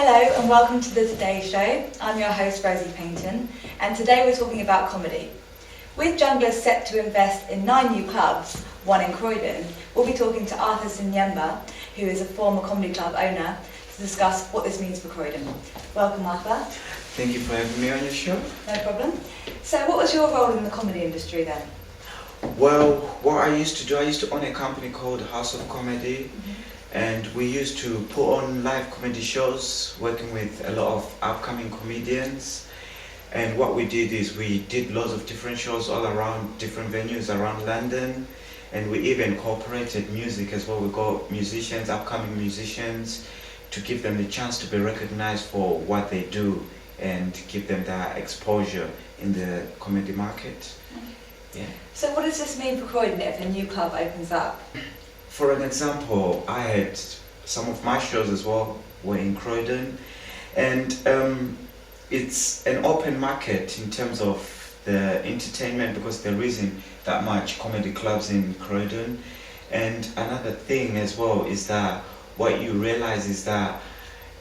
Hello and welcome to the Today Show. I'm your host Rosie Paynton and today we're talking about comedy. With Junglers set to invest in 9 new clubs, one in Croydon, we'll be talking to ArthurZinyemba2, who is a former comedy club owner, to discuss what this means for Croydon. Welcome Arthur. Thank you for having me on your show. No problem. So what was your role in the comedy industry then? Well, what I used to own a company called House of Comedy. And we used to put on live comedy shows, working with a lot of upcoming comedians. And what we did is we did lots of different shows all around different venues around London. And we even incorporated music as well. We got musicians, upcoming musicians, to give them the chance to be recognized for what they do and give them that exposure in the comedy market. Yeah. So what does this mean for Croydon if a new club opens up? For an example, I had some of my shows as well were in Croydon, and it's an open market in terms of the entertainment because there isn't that much comedy clubs in Croydon. And another thing as well is that what you realize is that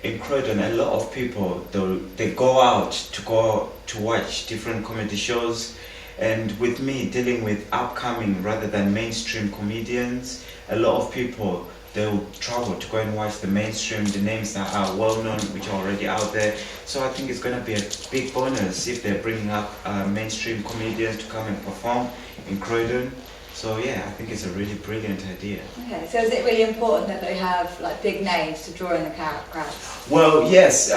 in Croydon a lot of people they go out to watch different comedy shows. And with me dealing with upcoming rather than mainstream comedians, a lot of people, they'll travel to go and watch the mainstream, the names that are well known, which are already out there. So I think it's going to be a big bonus if they're bringing up mainstream comedians to come and perform in Croydon. So yeah, I think it's a really brilliant idea. Okay, so is it really important that they have like big names to draw in the crowds? Well, yes,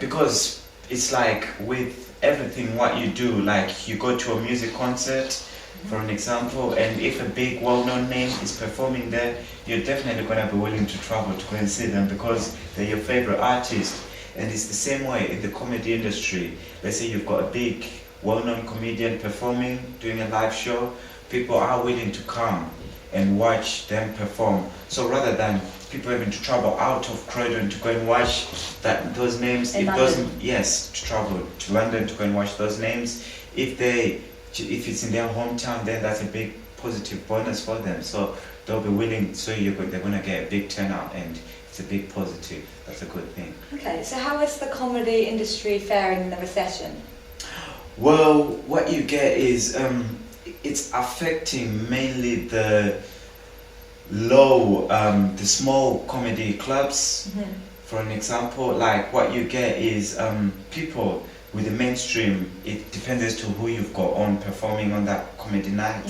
because it's like with everything what you do, like you go to a music concert for an example, and if a big well-known name is performing there, you're definitely going to be willing to travel to go and see them because they're your favorite artist. And it's the same way in the comedy industry. Let's say you've got a big well-known comedian performing, doing a live show, people are willing to come and watch them perform. So rather than people having to travel out of Croydon to go and watch those names, to travel to London to go and watch those names, if it's in their hometown, then that's a big positive bonus for them. So they'll be willing. So they're going to get a big turnout, and it's a big positive. That's a good thing. Okay, so how is the comedy industry faring in the recession? Well, what you get is it's affecting mainly the small comedy clubs. For an example, like what you get is people with the mainstream, it depends as to who you've got on performing on that comedy night.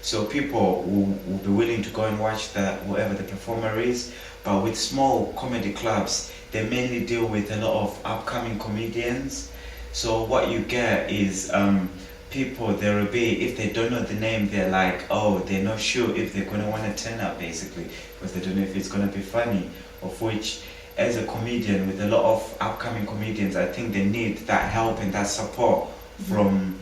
So people will be willing to go and watch whoever the performer is. But with small comedy clubs, they mainly deal with a lot of upcoming comedians. So what you get is people, there will be, if they don't know the name, they're like, oh, they're not sure if they're going to want to turn up basically, because they don't know if it's going to be funny. Of which, as a comedian with a lot of upcoming comedians, I think they need that help and that support from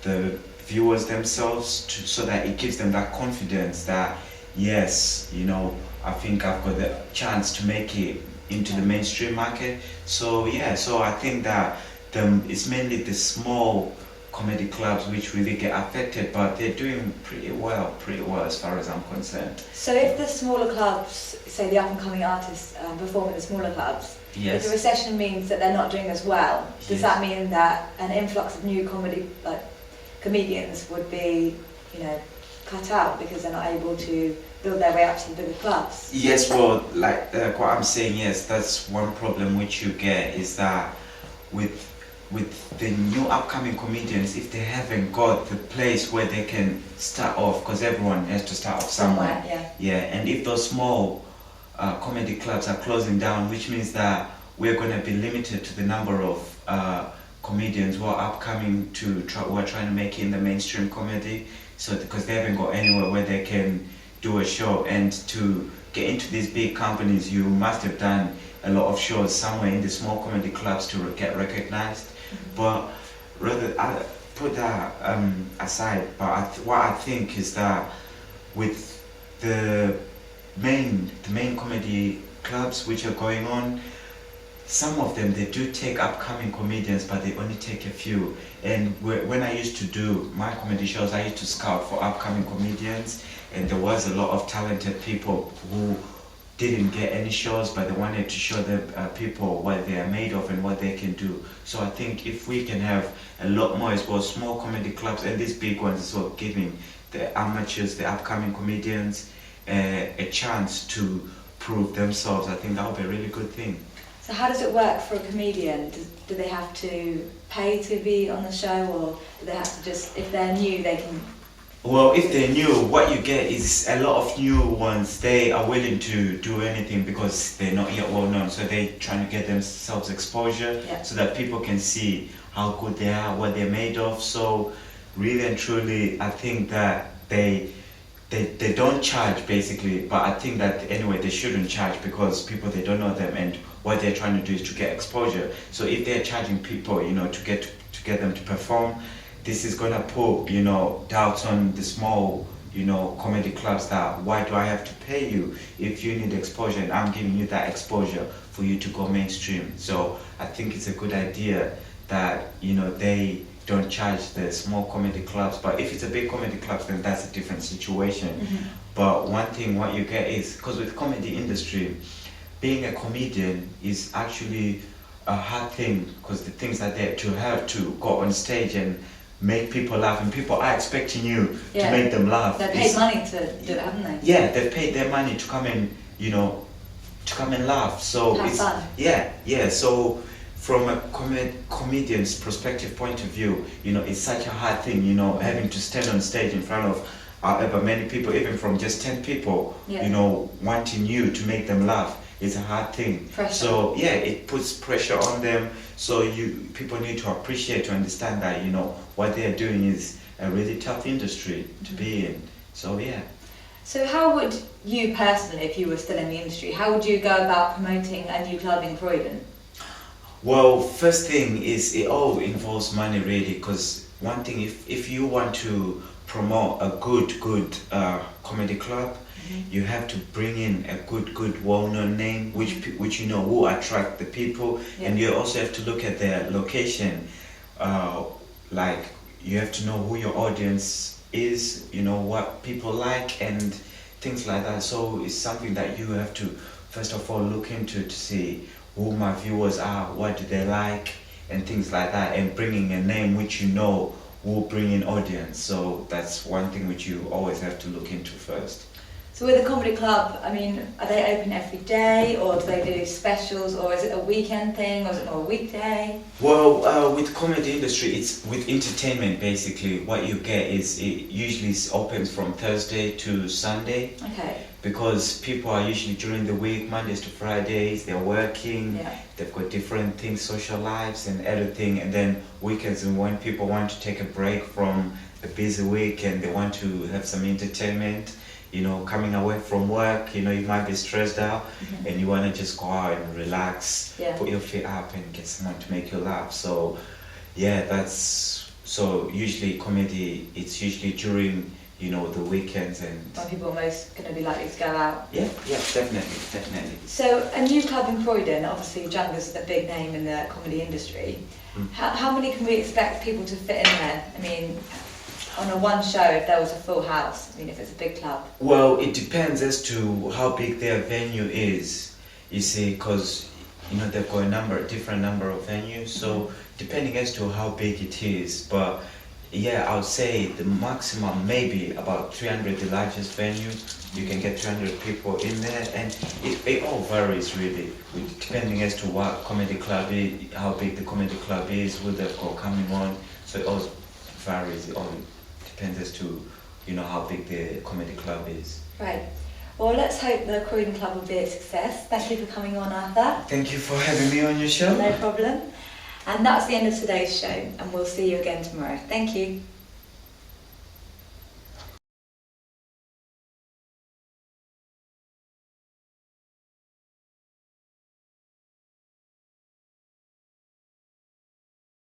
the viewers themselves so that it gives them that confidence that, yes, I think I've got the chance to make it into the mainstream market. So yeah, so I think that it's mainly the small comedy clubs which really get affected, but they're doing pretty well as far as I'm concerned. So if the smaller clubs, say the up-and-coming artists perform at the smaller clubs, if the recession means that they're not doing as well, does that mean that an influx of new comedians would be, cut out because they're not able to build their way up to the bigger clubs? Yes, well, like what I'm saying, yes, that's one problem which you get is that with the new upcoming comedians, if they haven't got the place where they can start off, because everyone has to start off somewhere. And if those small comedy clubs are closing down, which means that we're going to be limited to the number of comedians who are upcoming who are trying to make it in the mainstream comedy. So because they haven't got anywhere where they can do a show, and to get into these big companies, you must have done a lot of shows somewhere in the small comedy clubs to get recognized. But rather, I put that aside. But what I think is that with the main comedy clubs which are going on, some of them, they do take upcoming comedians, but they only take a few. And when I used to do my comedy shows, I used to scout for upcoming comedians, and there was a lot of talented people who didn't get any shows, but they wanted to show the people what they are made of and what they can do. So I think if we can have a lot more as well, small comedy clubs and these big ones as well, giving the amateurs, the upcoming comedians, a chance to prove themselves, I think that would be a really good thing. So how does it work for a comedian? Do they have to pay to be on the show, or do they have to just, if they're new, they can? Well, if they're new, what you get is a lot of new ones. They are willing to do anything because they're not yet well known. So they're trying to get themselves exposure, Yeah. so that people can see how good they are, what they're made of. So really and truly, I think that they don't charge basically, but I think that anyway they shouldn't charge because people, they don't know them, and what they're trying to do is to get exposure. So if they're charging people, to get them to perform, this is gonna put, doubts on the small, comedy clubs, that why do I have to pay you if you need exposure and I'm giving you that exposure for you to go mainstream. So I think it's a good idea that, they don't charge the small comedy clubs, but if it's a big comedy clubs, then that's a different situation. Mm-hmm. But one thing, what you get is, because with comedy industry, being a comedian is actually a hard thing, because the things that they to have to go on stage and make people laugh, and people are expecting you to make them laugh. They've paid money to do it, haven't they? Yeah, they've paid their money to come and, to come and laugh. So have it's fun. Yeah. So from a comedian's perspective point of view, it's such a hard thing, having to stand on stage in front of however many people, even from just 10 people, wanting you to make them laugh. It's a hard thing. Pressure. So yeah, it puts pressure on them. So people need to appreciate, to understand that what they are doing is a really tough industry to be in. So yeah. So how would you personally, if you were still in the industry, how would you go about promoting a new club in Croydon? Well, first thing is, it all involves money really, because one thing, if you want to promote a good comedy club, you have to bring in a good well-known name, which will attract the people. Yeah. And you also have to look at their location. Like, you have to know who your audience is, what people like and things like that. So it's something that you have to first of all look into, to see who my viewers are, what do they like, and things like that, and bringing a name which will bring in audience. So that's one thing which you always have to look into first. So with a comedy club, are they open every day, or do they do specials, or is it a weekend thing, or is it more a weekday? Well, with comedy industry, it's with entertainment basically. What you get is, it usually opens from Thursday to Sunday. Okay. Because people are usually during the week, Mondays to Fridays, they're working, Yeah. they've got different things, social lives and everything, and then weekends, and when people want to take a break from a busy week and they want to have some entertainment, coming away from work, you might be stressed out, and you want to just go out and relax, put your feet up and get someone to make you laugh. So yeah, so usually comedy, it's usually during the weekends, and When people are most going to be likely to go out. Yeah, definitely. So a new club in Croydon, obviously Junglers is a big name in the comedy industry. How many can we expect people to fit in there? On a one show, if there was a full house, if it's a big club? Well, it depends as to how big their venue is, you see, because they've got a different number of venues, so depending as to how big it is. But yeah, I would say the maximum maybe about 300, the largest venue. You can get 300 people in there, and it all varies really, depending as to what comedy club is, how big the comedy club is, who they've got coming on. So it all varies. It all depends as to how big the comedy club is. Right. Well, let's hope the Croydon Club will be a success. Thank you for coming on, Arthur. Thank you for having me on your show. No problem. And that's the end of today's show, and we'll see you again tomorrow. Thank you.